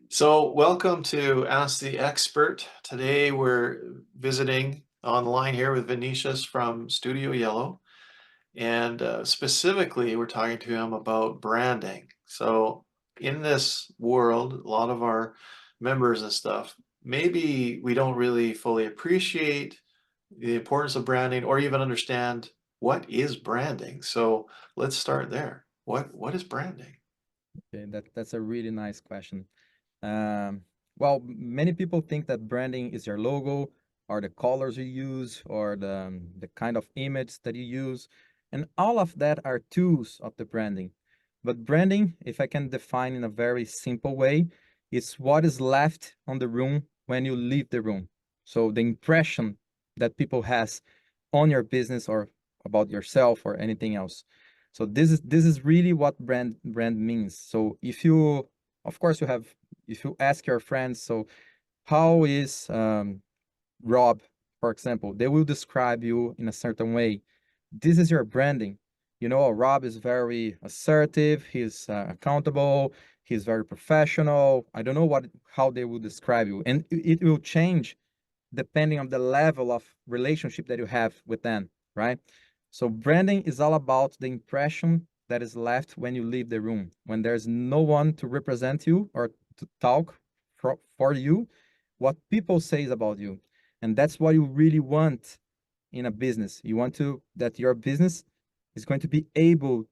So, welcome to Ask the Expert. Today, we're visiting online here with Vinicius from Studio Yellow, and specifically, we're talking to him about branding. So, in this world, a lot of our members and stuff, maybe we don't really fully appreciate the importance of branding or even understand what is branding. So, let's start there. What is branding? Okay, that's a really nice question. Um, well, many people think that branding is your logo or the colors you use or the kind of image that you use. And all of that are tools of the branding. But branding, if I can define in a very simple way, is what is left on the room when you leave the room. So the impression that people has on your business or about yourself or anything else. So this is really what brand means. So if you, of course, you have, if you ask your friends, so how is Rob, for example, they will describe you in a certain way. This is your branding. Rob is very assertive. He's accountable. He's very professional. I don't know how they will describe you, and it will change depending on the level of relationship that you have with them, right? So branding is all about the impression that is left when you leave the room, when there's no one to represent you or to talk for you, what people says about you. And that's what you really want in a business. You want to that your business is going to be able,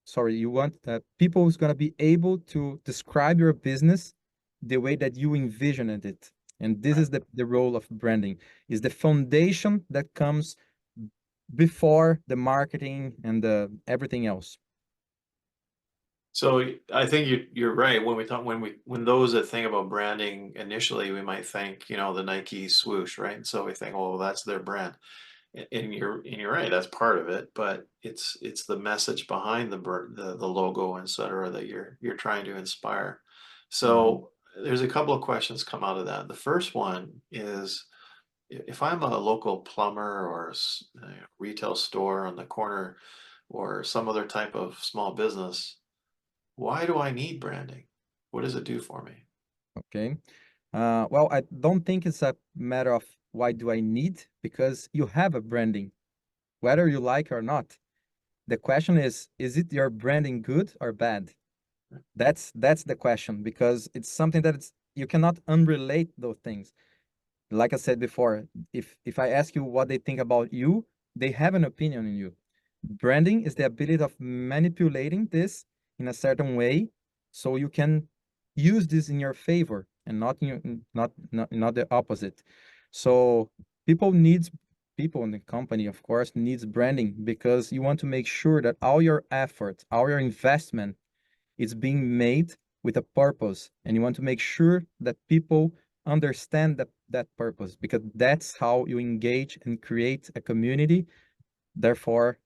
sorry, you want that people is going to be able to describe your business the way that you envisioned it. And this is the role of branding, is the foundation that comes before the marketing and the everything else. So I think you're right. When those that think about branding initially, we might think, the Nike swoosh, right? And so we think, oh, that's their brand. And you're right, that's part of it, but it's the message behind the logo, et cetera, that you're trying to inspire. Mhm. So there's a couple of questions come out of that. The first one is if I'm a local plumber or retail store on the corner or some other type of small business, why do I need branding? What does it do for me? Okay. Well, I don't think it's a matter of why do I need, because you have a branding, whether you like or not. The question is it your branding good or bad? That's the question, because it's something that you cannot unrelate those things. Like I said before, if I ask you what they think about you, they have an opinion in you. Branding is the ability of manipulating this in a certain way so you can use this in your favor and not in your, not the opposite. So people needs people in the company, of course, needs branding because you want to make sure that all your effort, all your investment is being made with a purpose, and you want to make sure that people understand that purpose, because that's how you engage and create a community, therefore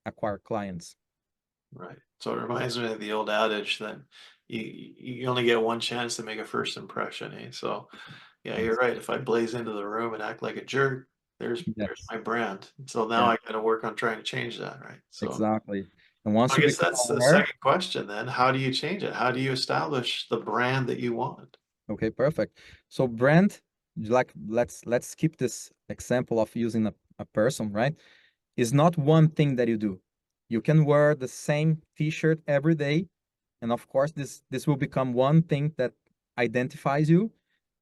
acquire clients. Right. So it reminds me of the old adage that you only get one chance to make a first impression, eh? So yeah, you're Yes. right. If I blaze into the room and act like a jerk, there's Yes. my brand. So now Yeah, I got to work on trying to change that, right? So exactly. And once I you guess become that's the aware, second question then. How do you change it? How do you establish the brand that you want? okay, perfect. So brand, like let's keep this example of using a person, right? Is not one thing that you do. You can wear the same t-shirt every day, and of course this will become one thing that identifies you,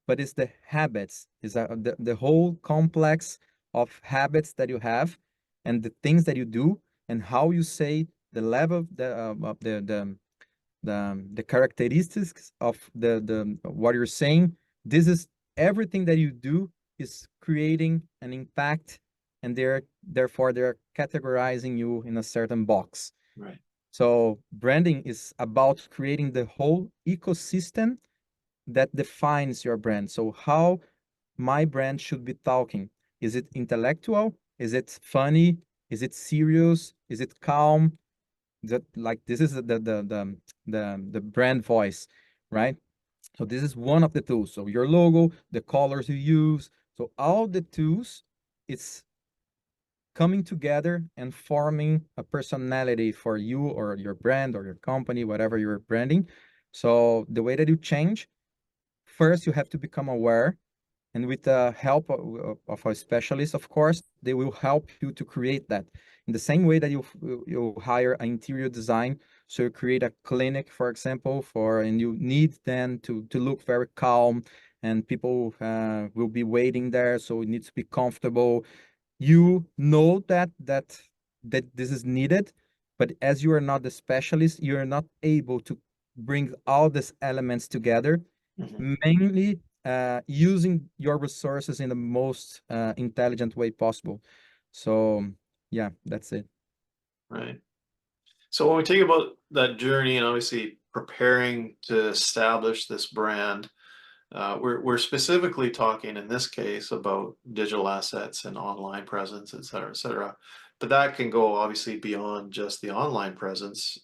but it's the habits, is the whole complex of habits that you have and the things that you do and how you say the level of the characteristics of the what you're saying. This is everything that you do is creating an impact, and therefore they're categorizing you in a certain box. Right. So branding is about creating the whole ecosystem that defines your brand. So how my brand should be talking. Is it intellectual? Is it funny? Is it serious? Is it calm? That, like, this is the brand voice, right? So this is one of the tools. So your logo, the colors you use, so all the tools, it's coming together and forming a personality for you or your brand or your company, whatever you're branding. So the way that you change, first you have to become aware, and with the help of a specialist, of course, they will help you to create that. In the same way that you hire an interior design, so you create a clinic, for example, and you need then to look very calm, and people will be waiting there, so it needs to be comfortable. You know that this is needed, but as you are not the specialist, you are not able to bring all these elements together, Mhm. mainly using your resources in the most intelligent way possible. So yeah, that's it. Right. So when we think about that journey and obviously preparing to establish this brand, we're specifically talking in this case about digital assets and online presence, et cetera, et cetera. But that can go obviously beyond just the online presence.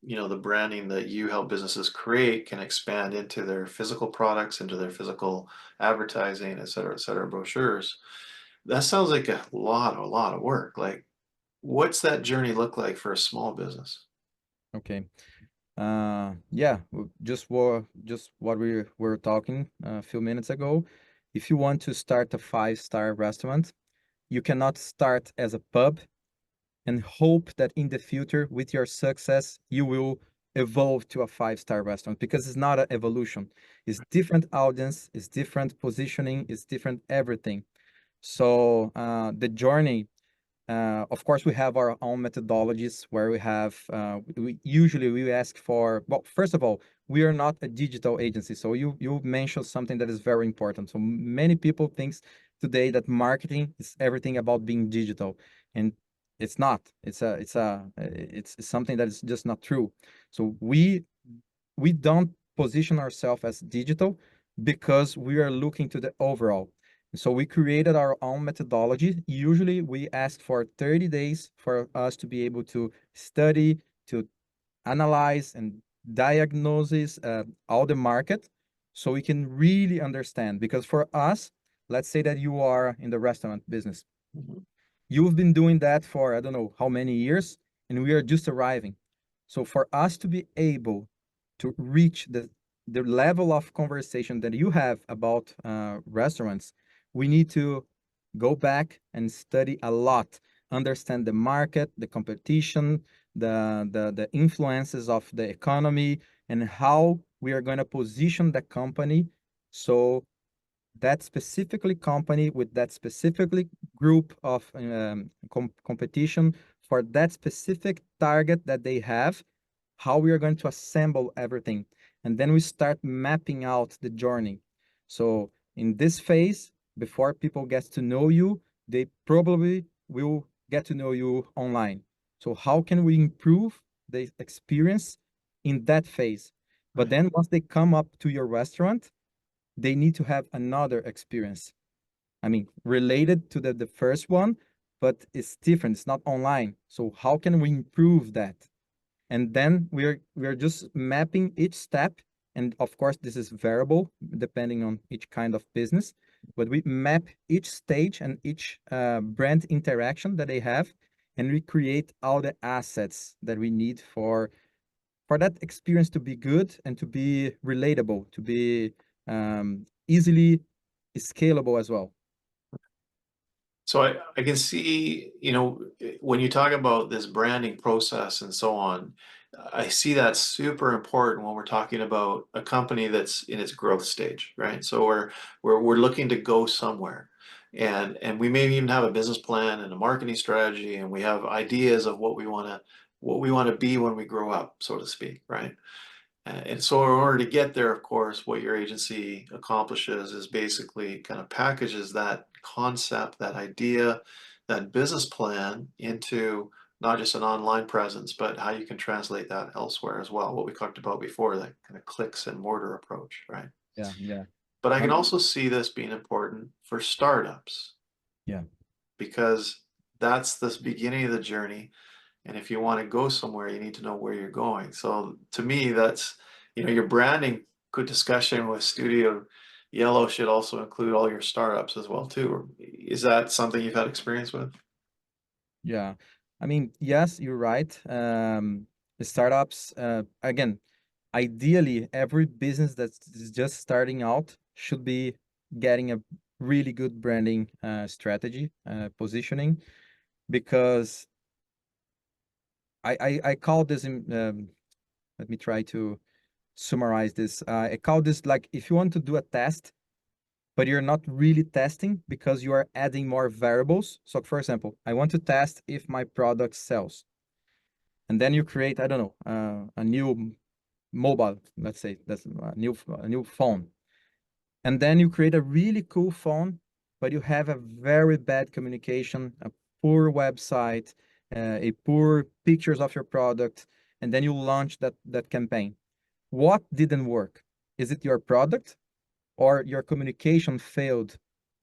The branding that you help businesses create can expand into their physical products, into their physical advertising, et cetera, brochures. That sounds like a lot of work. Like, what's that journey look like for a small business? Okay. Yeah, just what we were talking a few minutes ago. If you want to start a five-star restaurant, you cannot start as a pub and hope that in the future, with your success, you will evolve to a five-star restaurant, because it's not an evolution. It's different audience, it's different positioning, it's different everything. So the journey, of course, we have our own methodologies where we ask for, well, first of all, we are not a digital agency. So you mentioned something that is very important. So many people thinks today that marketing is everything about being digital, and it's not. It's something that is just not true. So we don't position ourselves as digital because we are looking to the overall. So we created our own methodology. Usually we ask for 30 days for us to be able to study, to analyze and diagnose all the market, so we can really understand. Because for us, let's say that you are in the restaurant business. Mhm. You've been doing that for I don't know how many years, and we are just arriving. So for us to be able to reach the level of conversation that you have about restaurants, we need to go back and study a lot, understand the market, the competition, the influences of the economy, and how we are going to position the company, so that specifically company with that specifically group of competition for that specific target that they have, how we are going to assemble everything. And then we start mapping out the journey. So in this phase, before people get to know you, they probably will get to know you online. So how can we improve the experience in that phase? But Right. then once they come up to your restaurant, they need to have another experience. I mean, related to the first one, but it's different. It's not online. So how can we improve that? And then we're just mapping each step. And of course, this is variable depending on each kind of business. But we map each stage and each brand interaction that they have, and we create all the assets that we need for that experience to be good and to be relatable, to be easily scalable as well. So I can see, when you talk about this branding process and so on, I see that super important when we're talking about a company that's in its growth stage, right? So we're looking to go somewhere. And we may even have a business plan and a marketing strategy, and we have ideas of what we want to be when we grow up, so to speak, right? And so in order to get there, of course, what your agency accomplishes is basically kind of packages that concept, that idea, that business plan into not just an online presence, but how you can translate that elsewhere as well. What we talked about before, that kind of clicks and mortar approach, right? Yeah, yeah. But I can 100. also see this being important for startups Yeah, because that's the beginning of the journey. And if you want to go somewhere, you need to know where you're going. So to me, your branding, good discussion with Studio Yellow should also include all your startups as well too. Is that something you've had experience with? yeah. I mean, yes, you're right. The startups, again, Ideally, every business that's just starting out should be getting a really good branding strategy, positioning, because I call this let me try to summarize this. I call this like if you want to do a test, but you're not really testing because you are adding more variables. So, for example, I want to test if my product sells, and then you create, I don't know, a new mobile, let's say that's a new phone, and then you create a really cool phone, but you have a very bad communication, a poor website, a poor pictures of your product, and then you launch that campaign. What didn't work? Is it your product or your communication failed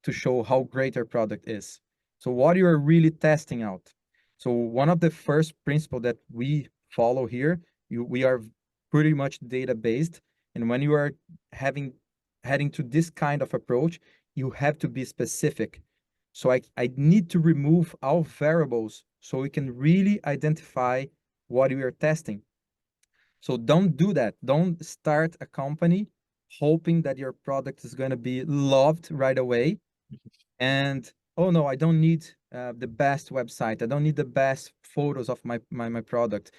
to show how great your product is? So what you are really testing out. So one of the first principle that we follow here, we are pretty much data based, and when you are having heading to this kind of approach, you have to be specific. So I need to remove all variables so we can really identify what we are testing. So don't do that. Don't start a company hoping that your product is going to be loved right away. And oh no, I don't need the best website. I don't need the best photos of my product.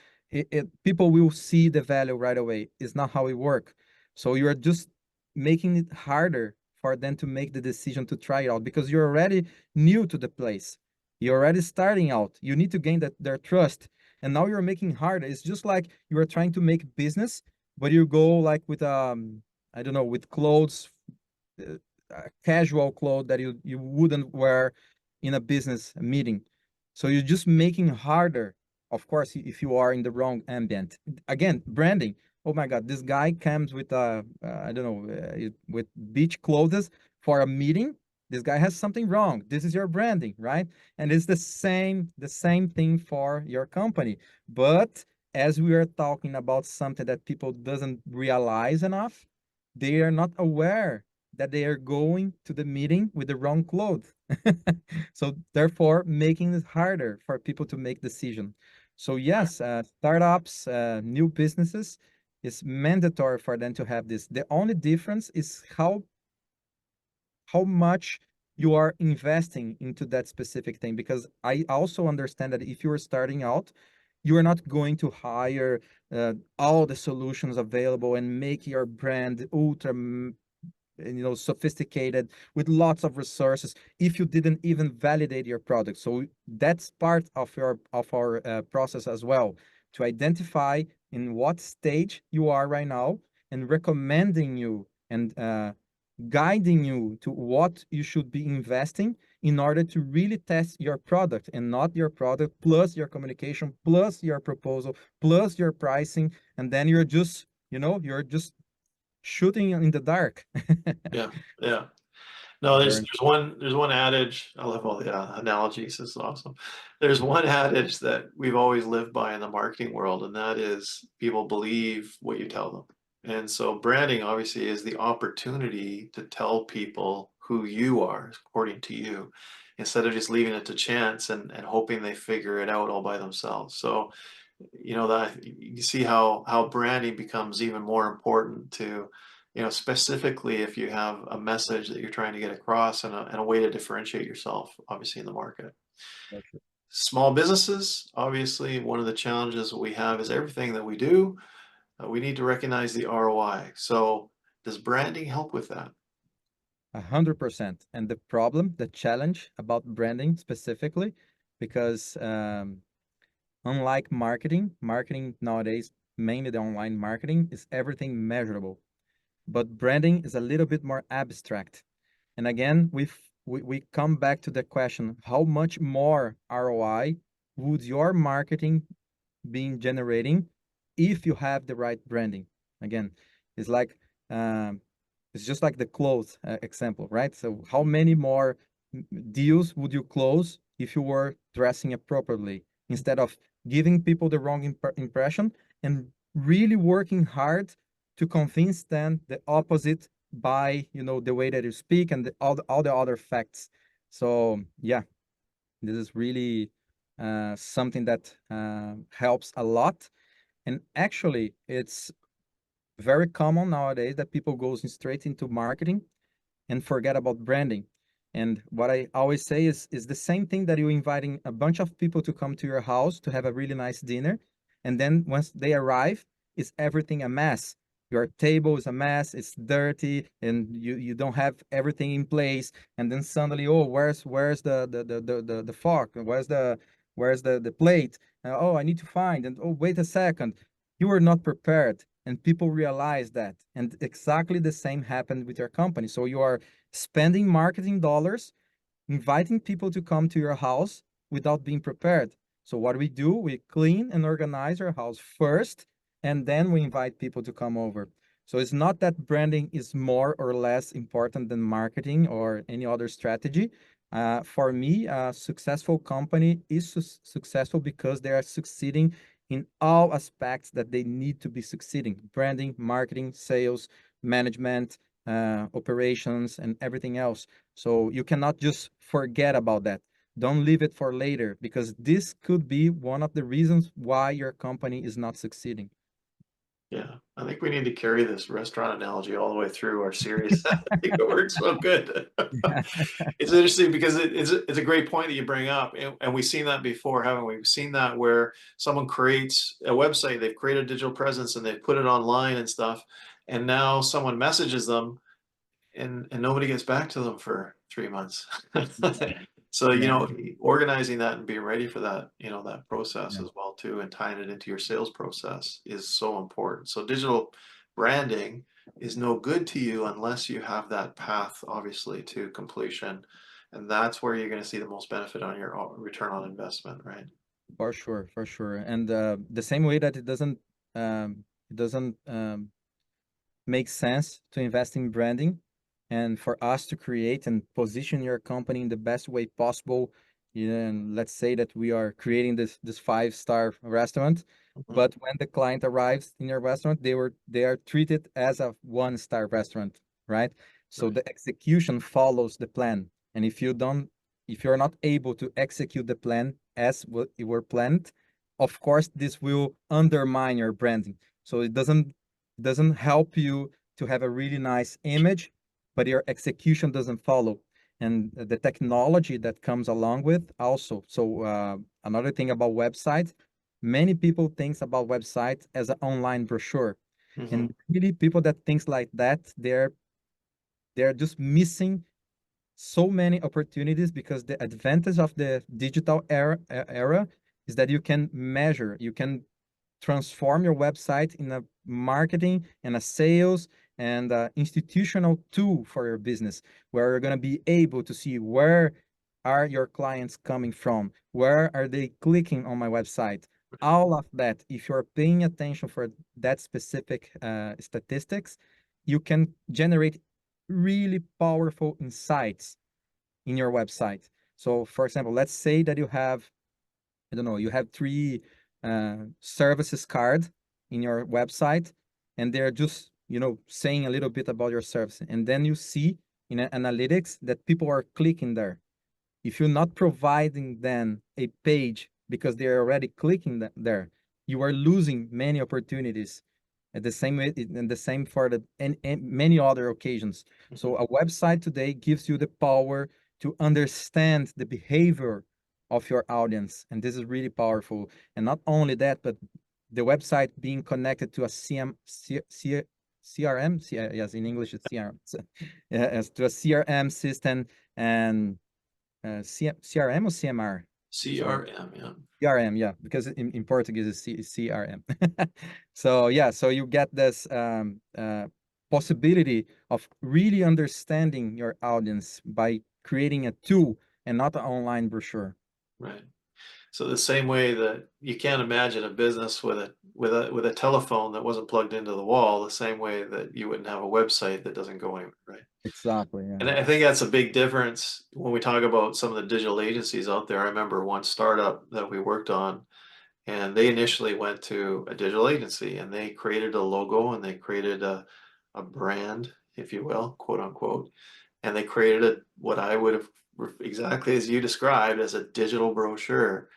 People will see the value right away. It's not how it works. So you are just making it harder for them to make the decision to try it out because you're already new to the place. You're already starting out. You need to gain their trust. And now you're making harder. It's just like you are trying to make business, but you go like with I don't know, with clothes, uh, casual clothes that you wouldn't wear in a business meeting. So you're just making harder, of course, if you are in the wrong ambient. Again, branding. Oh my God, this guy comes with I don't know, with beach clothes for a meeting. This guy has something wrong. This is your branding, right? And it's the same thing for your company. But as we are talking about something that people doesn't realize enough, they are not aware that they are going to the meeting with the wrong clothes. So therefore, making it harder for people to make decision. So yes, startups, new businesses, it's mandatory for them to have this. The only difference is how much you are investing into that specific thing. Because I also understand that if you are starting out, you are not going to hire all the solutions available and make your brand ultra sophisticated with lots of resources if you didn't even validate your product. So that's part of our process as well, to identify in what stage you are right now and recommending you and guiding you to what you should be investing in order to really test your product, and not your product plus your communication plus your proposal plus your pricing, and then you're just shooting in the dark. Yeah, yeah. No, Very there's one adage. I love all the analogies. It's awesome. There's one adage that we've always lived by in the marketing world, and that is people believe what you tell them. And so branding obviously is the opportunity to tell people who you are according to you, instead of just leaving it to chance and hoping they figure it out all by themselves. So, that you see how branding becomes even more important to, specifically if you have a message that you're trying to get across and a way to differentiate yourself, obviously in the market. true. Small businesses, obviously, one of the challenges that we have is everything that we do, we need to recognize the ROI. So, does branding help with that? 100%. And the challenge about branding specifically, because unlike marketing nowadays, mainly the online marketing, is everything measurable. But branding is a little bit more abstract. And again, we come back to the question, how much more ROI would your marketing being generating if you have the right branding? Again, it's like um, it's just like the clothes example, right? So how many more deals would you close if you were dressing appropriately instead of giving people the wrong impression and really working hard to convince them the opposite by the way that you speak and all the other facts. So yeah, this is really something that helps a lot. And actually, it's very common nowadays that people goes straight into marketing and forget about branding. And what I always say is the same thing that you inviting a bunch of people to come to your house to have a really nice dinner, and then once they arrive, is everything a mess? Your table is a mess, it's dirty, and you don't have everything in place. And then suddenly, oh, where's the fork? Where's the plate? Oh, I need to find. And oh, wait a second, you were not prepared. And people realize that. And exactly the same happened with your company. So you are spending marketing dollars, inviting people to come to your house without being prepared. So what we do, we clean and organize our house first, and then we invite people to come over. So it's not that branding is more or less important than marketing or any other strategy. For me, a successful company is successful because they are succeeding in all aspects that they need to be succeeding: branding, marketing, sales, management, operations, and everything else. So you cannot just forget about that. Don't leave it for later, because this could be one of the reasons why your company is not succeeding. Yeah, I think we need to carry this restaurant analogy all the way through our series. I think it works so good. It's interesting because it's a great point that you bring up, and we've seen that before, haven't we? We've seen that where someone creates a website, they've created a digital presence, and they've put it online and stuff, and now someone messages them, and nobody gets back to them for 3 months. So, Yeah, organizing that and being ready for that, that process yeah, as well too, and tying it into your sales process is so important. So digital branding is no good to you unless you have that path, obviously, to completion, and that's where you're gonna see the most benefit on your return on investment, right? for sure, for sure. And the same way that it doesn't makes sense to invest in branding and for us to create and position your company in the best way possible. And let's say that we are creating this five-star restaurant, Mhm. but when the client arrives in your restaurant, they are treated as a one-star restaurant, right? So Right. the execution follows the plan. And if you're not able to execute the plan as what you were planned, of course this will undermine your branding. So it doesn't help you to have a really nice image, but your execution doesn't follow. And the technology that comes along with also. So another thing about websites, many people thinks about websites as an online brochure. Mhm. And really people that thinks like that, they're just missing so many opportunities, because the advantage of the digital era is that you can measure, you can transform your website in a marketing and a sales and a institutional tool for your business, where you're going to be able to see where are your clients coming from, where are they clicking on my website. Right. All of that, if you're paying attention for that specific statistics, you can generate really powerful insights in your website. So for example, let's say that you have, I don't know, you have three services card in your website, and they're just, saying a little bit about your service. And then you see in analytics that people are clicking there. If you're not providing them a page because they're already clicking there, you are losing many opportunities. At the same way, and the same for and many other occasions. So Mhm. a website today gives you the power to understand the behavior of your audience, and this is really powerful. And not only that, but the website being connected to a CRM, yes, in English it's CRM, so, yeah, as to a CRM system. And CRM or CMR? Sorry. CRM, yeah. CRM, yeah, because in Portuguese it's CRM. So yeah, so you get this possibility of really understanding your audience by creating a tool and not an online brochure. Right. So the same way that you can't imagine a business with a telephone that wasn't plugged into the wall, the same way that you wouldn't have a website that doesn't go anywhere, right? Exactly, yeah. And I think that's a big difference when we talk about some of the digital agencies out there. I remember one startup that we worked on, and they initially went to a digital agency, and they created a logo, and they created a brand, if you will, quote unquote, and they created what I would have exactly as you described as a digital brochure.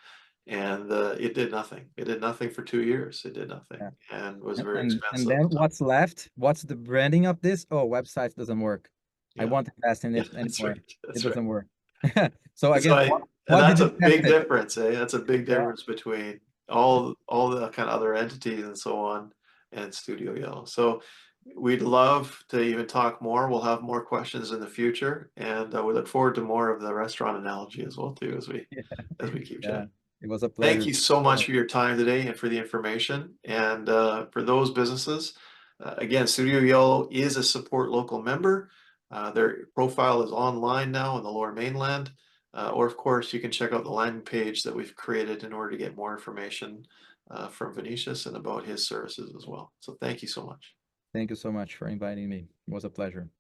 and it did nothing. It did nothing for 2 years. It did nothing Yeah. and was very And expensive. then So, what's left? What's the branding of this? Oh, website doesn't work. I yeah, won't invest in yeah, it that's anymore. right. It That's right. doesn't work. So And so again, I and what did that's you a big benefit? difference, eh? That's a big Yeah. difference between all the kind of other entities and so on and Studio Yellow. So we'd love to even talk more. We'll have more questions in the future, and we look forward to more of the restaurant analogy as well too as we keep Yeah. chatting. It was a Thank pleasure. you so So much much. for your time today and for the information. And for those businesses, again, Studio Yellow is a support local member. Their profile is online now in the Lower Mainland. Or, of course, you can check out the landing page that we've created in order to get more information from Vinicius and about his services as well. So, thank you so much. Thank you so much for inviting me. It was a pleasure.